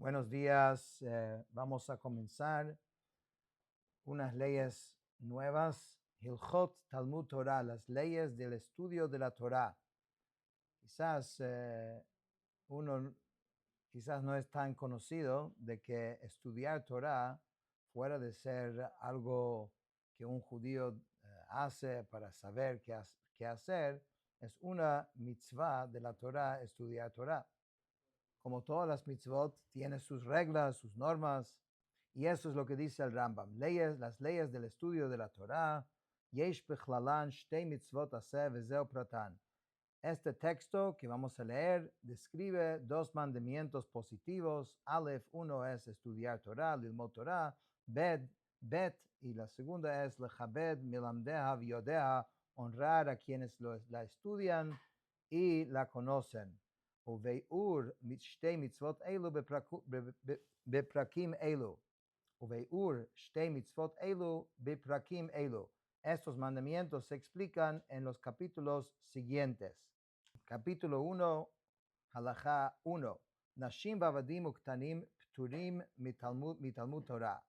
Buenos días. Vamos a comenzar unas leyes nuevas. Hilchot Talmud Torah, las leyes del estudio de la Torah. Quizás uno quizás no es tan conocido de que estudiar Torah, fuera de ser algo que un judío hace para saber qué hacer, es una mitzvah de la Torah estudiar Torah. Como todas las mitzvot, tiene sus reglas, sus normas, y eso es lo que dice el Rambam. Las leyes del estudio de la Torah, yesh bechlalan shtei mitzvot aseh vezeu pratan. Este texto que vamos a leer describe dos mandamientos positivos. Aleph, uno es estudiar Torah, lilmod Torah. Bet, y la segunda es lechabed milamdeha v'yodeha, honrar a quienes la estudian y la conocen. Uveiur shtei mitzvot elu beprakim elu. Uveiur shtei mitzvot elu beprakim elu. Estos mandamientos se explican en los capítulos siguientes. Capítulo 1, Halajá 1. Nashim vavadim uktanim pturim mitalmud Torah.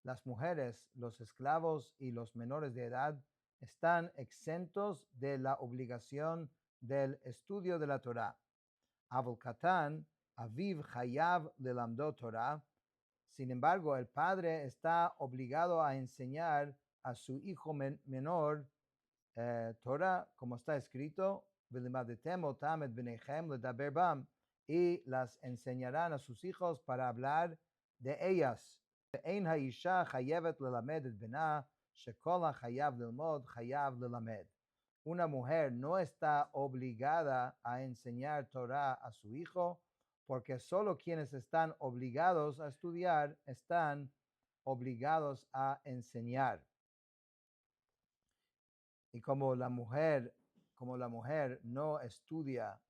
Las mujeres, los esclavos y los menores de edad están exentos de la obligación del estudio de la Torah. Avol katan, aviv chayav lelamdo Torah. Sin embargo, el padre está obligado a enseñar a su hijo menor Torah, como está escrito, y las enseñarán a sus hijos para hablar de ellas. Una mujer no está obligada a enseñar Torah a su hijo, porque solo quienes están obligados a estudiar están obligados a enseñar. Y como la mujer no estudia,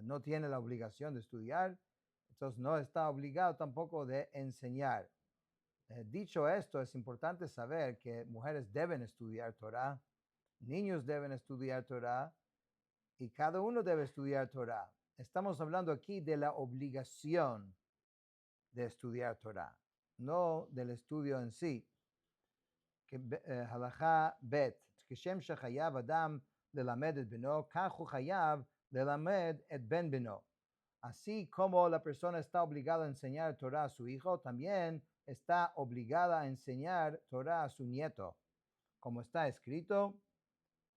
no tiene la obligación de estudiar, entonces no está obligado tampoco de enseñar. Dicho esto, es importante saber que mujeres deben estudiar Torah, niños deben estudiar Torah, y cada uno debe estudiar Torah. Estamos hablando aquí de la obligación de estudiar Torah, no del estudio en sí. Halajá bet, כשם שחייב אדם ללמד את בנו, כך הוא חייב ללמד את בן בנו. Así como la persona está obligada a enseñar Torah a su hijo, también está obligada a enseñar Torah a su nieto. Como está escrito,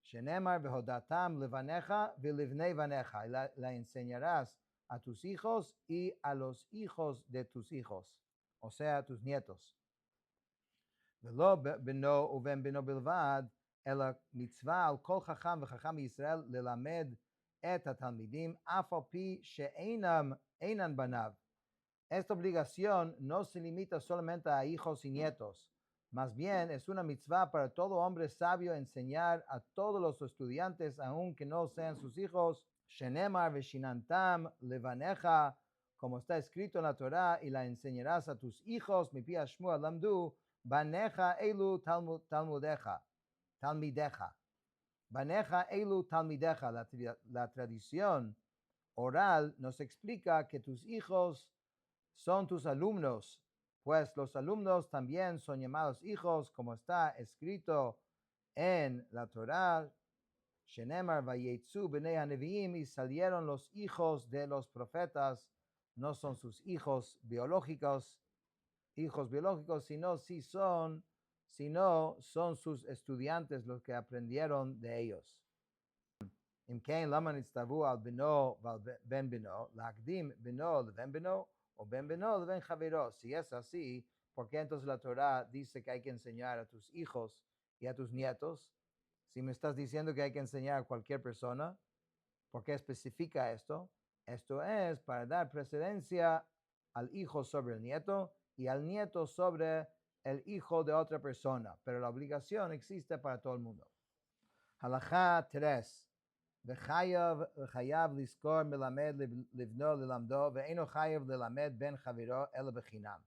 Shenemar vehodatam levanecha velivnei vanecha. La enseñarás a tus hijos y a los hijos de tus hijos, o sea, a tus nietos. ולא בנו ובן בנו בלבד, אלא מצווה על כל חכם וחכם בישראל ללמד את התלמידים, אף על פי שאינן בניו. Esta obligación no se limita solamente a hijos y nietos, más bien es una mitzvah para todo hombre sabio enseñar a todos los estudiantes, aunque no sean sus hijos, shenemar veshinantam levanecha, como está escrito en la Torah, y la enseñarás a tus hijos, mi pia shmua lamdu, banecha elu talmidecha. Banecha elu talmidecha. La tradición oral nos explica que tus hijos son tus alumnos, pues los alumnos también son llamados hijos, como está escrito en la Torah, Shenemar vayetzu bnei haneviim, y salieron los hijos de los profetas, no son sus hijos biológicos, sino son sus estudiantes los que aprendieron de ellos. אם כן, למה נצטוו על בנו ועל בן בנו, להקדים בנו לבן בנו, o ben beno leben javero? Si es así, ¿por qué entonces la Torah dice que hay que enseñar a tus hijos y a tus nietos? Si me estás diciendo que hay que enseñar a cualquier persona, ¿por qué especifica esto? Esto es para dar precedencia al hijo sobre el nieto y al nieto sobre el hijo de otra persona, pero la obligación existe para todo el mundo. Halajá 3. וחייב לזכור מלמד לבנו ללמדו, ואינו חייב ללמד בן חברו אלא בחינם.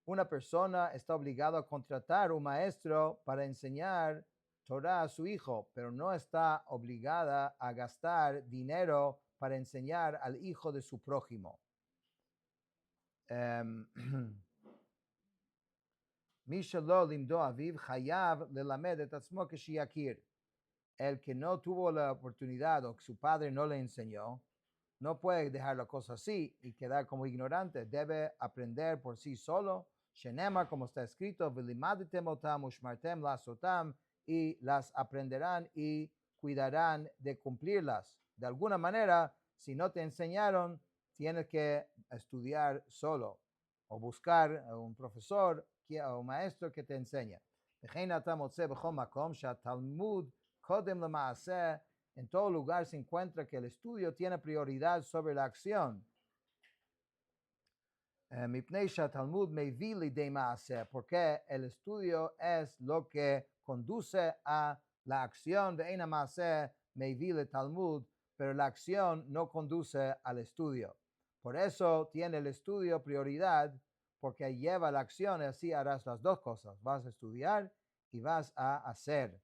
Una persona está obligado a contratar un maestro para enseñar Torah a su hijo, pero no está obligada a gastar dinero para enseñar al hijo de su prójimo. em, מי שלא לימדו אביו חייב ללמד את עצמו כשיכיר. El que no tuvo la oportunidad o que su padre no le enseñó, no puede dejar la cosa así y quedar como ignorante. Debe aprender por sí solo. Shenema, como está escrito, v'limadtem otam ushmartem lasotam, y las aprenderán y cuidarán de cumplirlas. De alguna manera, si no te enseñaron, tienes que estudiar solo o buscar un profesor o un maestro que te enseñe. וכן אתה מוצא בכל מקום שהתלמוד קודם למעשה. En todo lugar se encuentra que el estudio tiene prioridad sobre la acción. Porque el estudio es lo que conduce a la acción. Pero la acción no conduce al estudio. Por eso tiene el estudio prioridad, porque lleva la acción y así harás las dos cosas. Vas a estudiar y vas a hacer.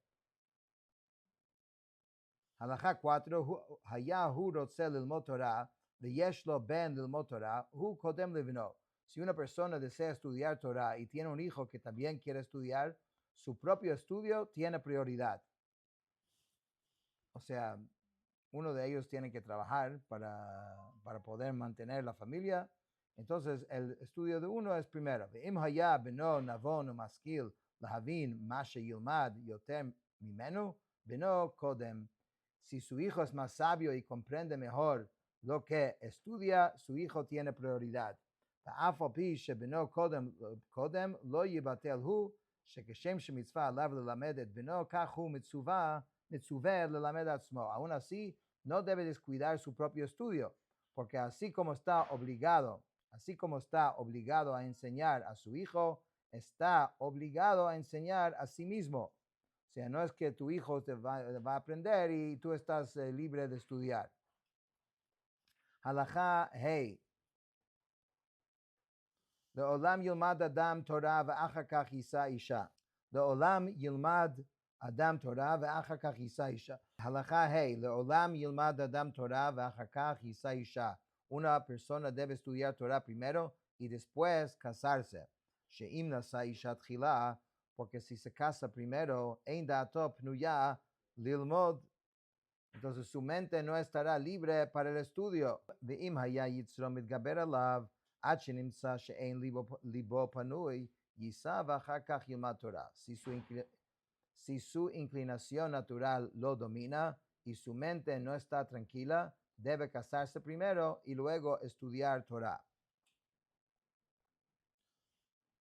הלכה 4, היה הוא רוצה ללמוד תורה, ויש לו בן ללמוד תורה, הוא קודם לבנו. Si una persona desea estudiar Torah y tiene un hijo que también quiere estudiar, su propio estudio tiene prioridad. O sea, uno de ellos tiene que trabajar para poder mantener la familia. Entonces, el estudio de uno es primero. ואם היה בנו נבון ומשכיל להבין מה שילמד יותר ממנו, בנו קודם. Si su hijo es más sabio y comprende mejor lo que estudia, su hijo tiene prioridad. ואף על פי שבנו קודם לא יבטל הוא, שכשם שמצווה עליו ללמד את בנו, כך הוא מצווה ללמד עצמו. Aún así, no debe descuidar su propio estudio, porque así como está obligado a enseñar a su hijo, está obligado a enseñar a sí mismo. O sea, no es que tu hijo te va a aprender y tú estás libre de estudiar. הלכה ה' לעולם ילמד אדם תורה ואחר כך יישא אישה. לעולם ילמד אדם תורה ואחר כך יישא אישה. הלכה ה' לעולם ילמד אדם תורה ואחר כך יישא אישה. Una persona debe estudiar Torah primero y después casarse. שאם נשא אישה תחילה, porque si se casa primero, אין דעתו פנויה ללמוד. Entonces su mente no estará libre para el estudio. ואם היה יצרו מתגבר עליו, עד שנמצא שאין ליבו פנוי, יישא ואחר כך ילמד תורה. Si su inclinación natural lo domina y su mente no está tranquila, debe casarse primero y luego estudiar Torah.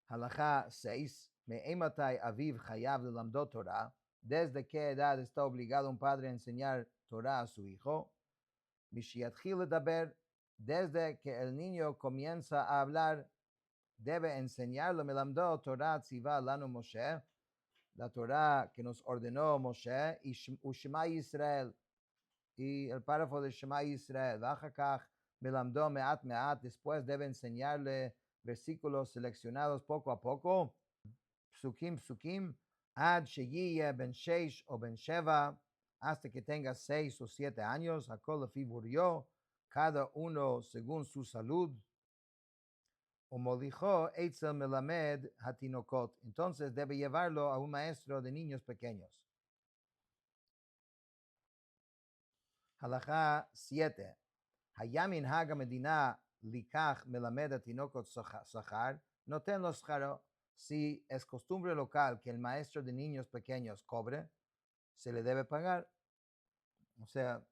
הלכה 6, מאימתי אביו חייב ללמדו תורה, desde qué edad está obligado un padre a enseñar Torah a su hijo, משיתחיל לדבר, desde que el niño comienza a hablar, debe enseñarlo, מלמדו תורה ציווה לנו משה, la Torah que nos ordenó Moshe, y Shema Israel, y el párrafo de Shema Israel, ואחר כך מלמדו מעט מעט, después debe enseñarle versículos seleccionados poco a poco, psukim, ad שיהיה בן 6 o ben 7, hasta que tenga 6 o 7 años, הכל לפי בוריו, cada uno según su salud, ומוליכו אצל מלמד התינוקות. Entonces debe llevarlo a un maestro de niños pequeños. הלכה 7, היה מנהג המדינה לקח מלמד התינוקות שכר, נותן לו שכרו. Si es costumbre local que el maestro de niños pequeños cobre, se le debe pagar. O sea,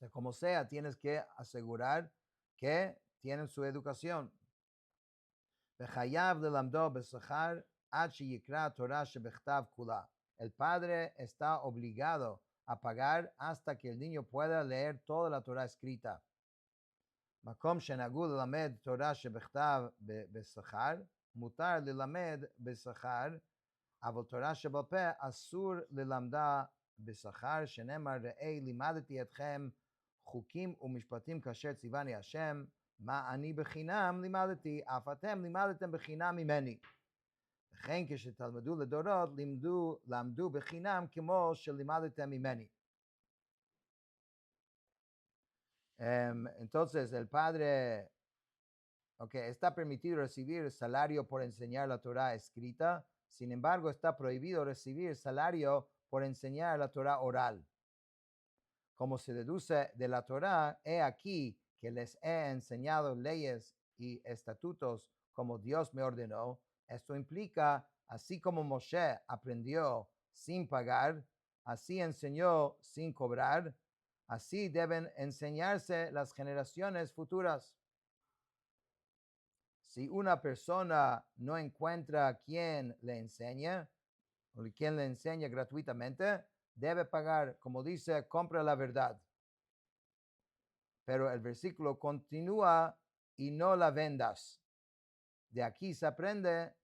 como sea, tienes que asegurar que tienen su educación. וחייב ללמדו בשכר עד שיקרא תורה שבכתב כולה. El padre está obligado a pagar hasta que el niño pueda leer toda la Torah escrita. מקום שנהגו ללמד תורה שבכתב בשכר, מותר ללמד בשכר, אבל תורה שבעל פה אסור ללמדה בשכר, שנאמר ראה לימדתי אתכם חוקים ומשפטים כאשר ציווני השם, מה אני בחינם לימדתי, אף אתם לימדתם בחינם ממני. וכן כשתלמדו לדורות, למדו בחינם כמו שלימדתם ממני. Entonces el padre Okay, está permitido recibir salario por enseñar la Torah escrita, sin embargo, está prohibido recibir salario por enseñar la Torah oral. Como se deduce de la Torah, he aquí que les he enseñado leyes y estatutos como Dios me ordenó. Esto implica, así como Moshe aprendió sin pagar, así enseñó sin cobrar, así deben enseñarse las generaciones futuras. Si una persona no encuentra quien le enseñe, o quien le enseñe gratuitamente, debe pagar, como dice, compra la verdad. Pero el versículo continúa y no la vendas. De aquí se aprende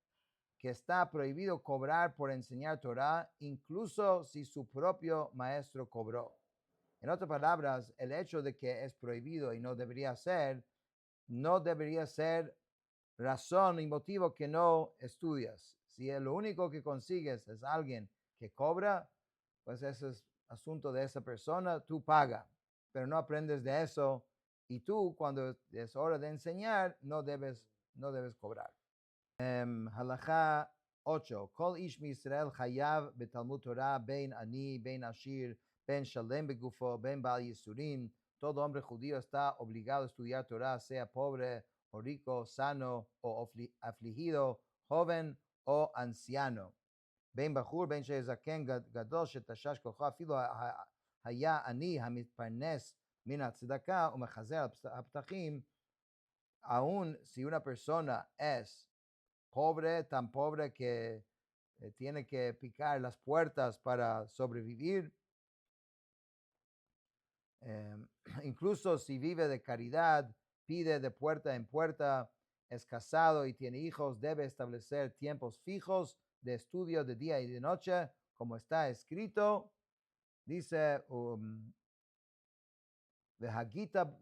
que está prohibido cobrar por enseñar Torah, incluso si su propio maestro cobró. En otras palabras, el hecho de que es prohibido y no debería ser razón y motivo que no estudias. Si lo único que consigues es alguien que cobra, pues ese es asunto de esa persona, tú paga, pero no aprendes de eso y tú cuando es hora de enseñar no debes cobrar. Halakha 8. Kol ish Israel chayav betalmud Torah ben ani, ben ashir, ben shalem begufo, ben bal yisurim. Todo hombre judío está obligado a estudiar Torah, sea pobre o rico, sano o afligido, joven o anciano. Ben bachur, ben shezaken gadol shetashash kocho, afilo haya ani hamitparnes min hatzedakah umechazer haptachim. Aun si una persona es pobre, tan pobre que tiene que picar las puertas para sobrevivir. Incluso si vive de caridad, pide de puerta en puerta, es casado y tiene hijos, debe establecer tiempos fijos de estudio de día y de noche, como está escrito. Dice,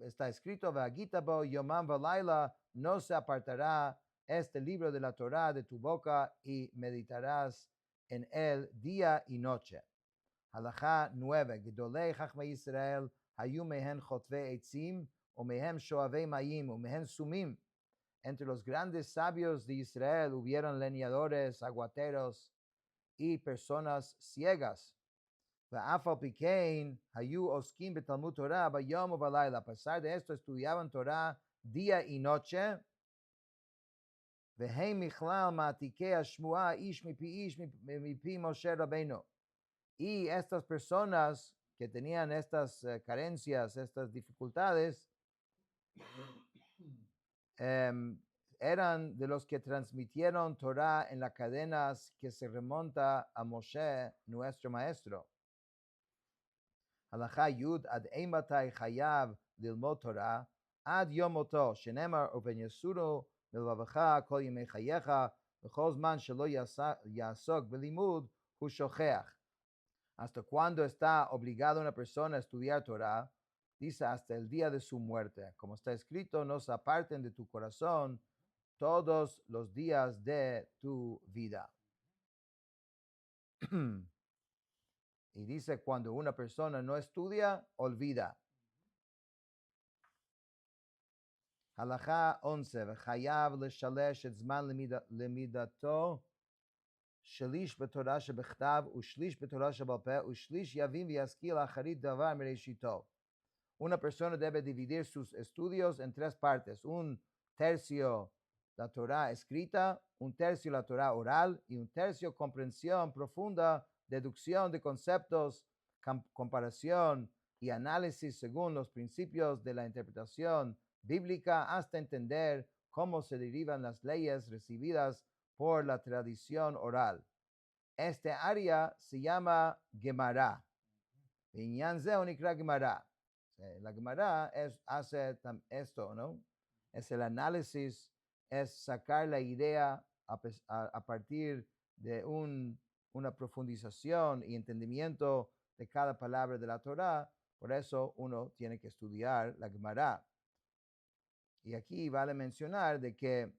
está escrito, Yomam Valaila, no se apartará este libro de la Torah de tu boca y meditarás en él día y noche. Halakha 9. Gedolei Chachmei Israel hayu mehen chotvei etzim o mehem shoavei mayim o mehen sumim. Entre los grandes sabios de Israel hubieron leñadores, aguateros y personas ciegas. A pesar de esto, estudiaban Torah día y noche. Y estas personas que tenían estas carencias, estas dificultades, eran de los que transmitieron Torah en las cadenas que se remonta a Moshe, nuestro maestro. הלכה י' עד אימתי חייב ללמוד תורה, עד יום מותו, שנאמר ובן יסורו בלבבך כל ימי חייך, וכל זמן שלא יעסוק בלימוד, הוא שוכח. Hasta cuando está obligado una persona a estudiar Torah, dice hasta el día de su muerte. Como está escrito, no se aparten de tu corazón todos los días de tu vida. Y dice, cuando una persona no estudia, olvida. Halakha 11. V'chayav l'shalesh et zman lemidato shlish b'torah shebechtav ushlish b'torah shebal peh ushlish yavim v'yaskil acharit davar mereshito. Una persona debe dividir sus estudios en tres partes. Un tercio la Torah escrita, un tercio la Torah oral y un tercio comprensión profunda, deducción de conceptos, comparación y análisis según los principios de la interpretación bíblica hasta entender cómo se derivan las leyes recibidas por la tradición oral. Este área se llama Gemara. Inyan zeh nikra Gemara. La Gemara hace esto, ¿no? Es el análisis, es sacar la idea a partir de una profundización y entendimiento de cada palabra de la Torah. Por eso uno tiene que estudiar la Gemara. Y aquí vale mencionar de que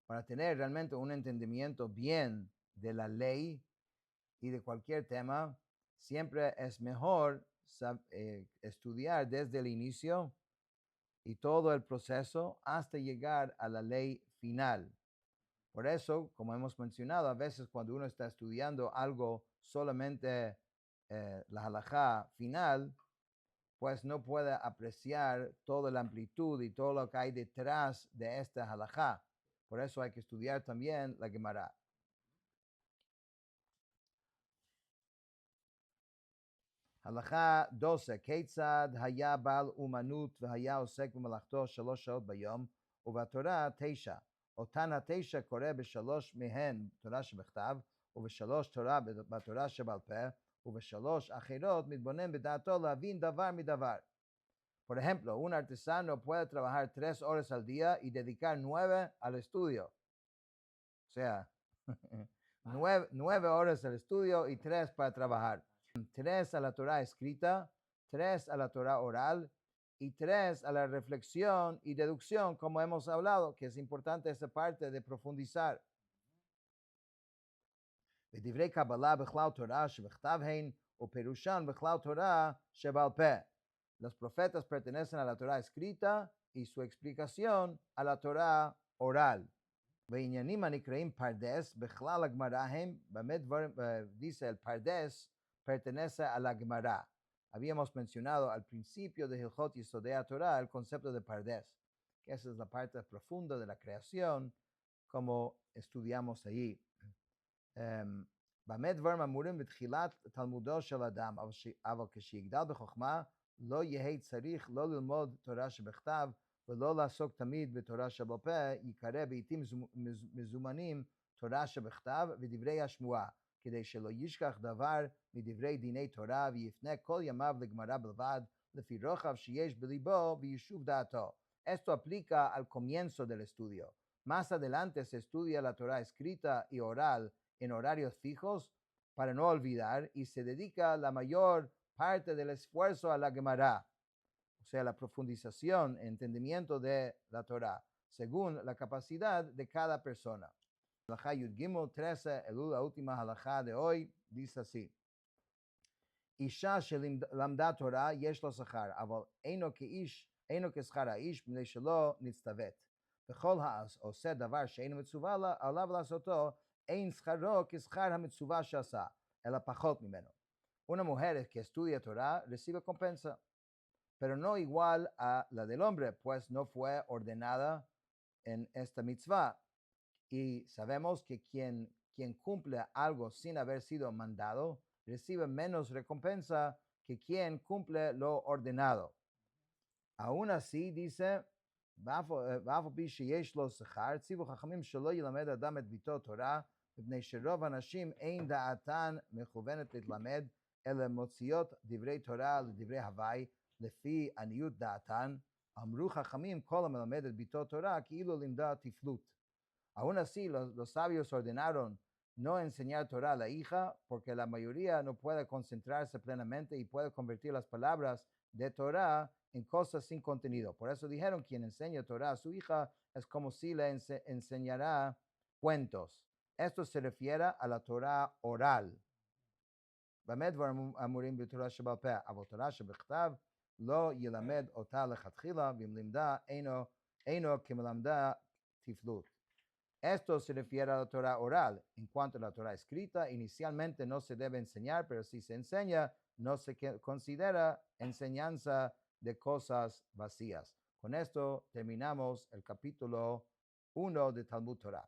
para tener realmente un entendimiento bien de la ley y de cualquier tema, siempre es mejor estudiar desde el inicio y todo el proceso hasta llegar a la ley final. Por eso, como hemos mencionado, a veces cuando uno está estudiando algo solamente la halajá final, pues no puede apreciar toda la amplitud y todo lo que hay detrás de esta halajá. Por eso hay que estudiar también la Gemara. הלכה 12, כיצד היה בעל אומנות והיה עוסק במלאכתו 3 שעות ביום, ובתורה 9. אותן 9 קורא ב3 מהן תורה שבכתב, וב3 תורה בתורה שבעל פה, וב3 אחרות מתבונן בדעתו להבין דבר מדבר. Por ejemplo, un artesano puede trabajar 3 horas al día y dedicar 9 al estudio. O sea, 9 horas al estudio y 3 para trabajar. 3 a la Torah escrita, 3 a la Torah oral y 3 a la reflexión y deducción, como hemos hablado, que es importante esta parte de profundizar. ודברי קבלה בכלל תורה שבכתב הן, ופירושן בכלל תורה שבעל פה. Los profetas pertenecen a la Torah escrita y su explicación a la Torah oral. ועניינים הנקראים פרדס, בכלל הגמרא הם, באמת dice el pardes, pertenece a la Gemara. Habíamos mencionado al principio de Hilchot Yesodei Torah el concepto de pardes, que esa es la parte profunda de la creación, como estudiamos allí. במה דברים אמורים בתחילת תלמודו של אדם, אבל כשיגדל בחוכמה, לא יהא צריך לא ללמוד תורה שבכתב, ולא לעסוק תמיד בתורה שבעל פה, יקרא בעתים מזומנים תורה שבכתב ודברי השמועה, כדי שלא ישכח דבר מדברי דיני תורה, ויפנה כל ימיו לגמרא בלבד, לפי רוחב שיש בליבו ויישוב דעתו. Esto aplica al comienzo del estudio. Más adelante se estudia la Torah escrita y oral en horarios fijos para no olvidar y se dedica la mayor parte del esfuerzo a la Gemara, o sea, la profundización, entendimiento de la Torah, según la capacidad de cada persona. Halajá Yud Gimel 13, la última halajá de hoy, dice así. Isha שלמדה תורה יש לו שכר, אבל אינו כשכר האיש מפני שלא נצטוות. וכל העושה דבר שאינו מצווה עליו לעשותו, אין שכרו כשכר המצווה שעשה, אלא פחות ממנו. Una mujer que estudia Torah recibe compensa, pero no igual a la del hombre, pues no fue ordenada en esta mitzvah. Y sabemos que quien cumple algo sin haber sido mandado, recibe menos recompensa que quien cumple lo ordenado. Aún así, dice, ואף על פי שיש לו שכר, ציוו חכמים שלא ילמד אדם את ביתו תורה, מפני שרוב הנשים אין דעתן מכוונת להתלמד, אלא מוציאות דברי תורה לדברי הווי, לפי עניות דעתן. אמרו חכמים, כל המלמד את ביתו תורה, כאילו לימדה תפלות. Aún así, los sabios ordenaron no enseñar Torah a la hija, porque la mayoría no puede concentrarse plenamente y puede convertir las palabras de Torah en cosas sin contenido. Por eso dijeron, quien enseña Torah a su hija es como si le enseñara cuentos. Esto se refiere a la Torah oral. באמת דברים אמורים בתורה שבעל פה, אבל תורה שבכתב לא ילמד אותה לכתחילה, ואם לימדה אינו כמלמדה תפלות. Esto se refiere a la Torah oral. En cuanto a la Torah escrita, inicialmente no se debe enseñar, pero si se enseña, no se considera enseñanza de cosas vacías. Con esto terminamos el capítulo 1 de Talmud Torah.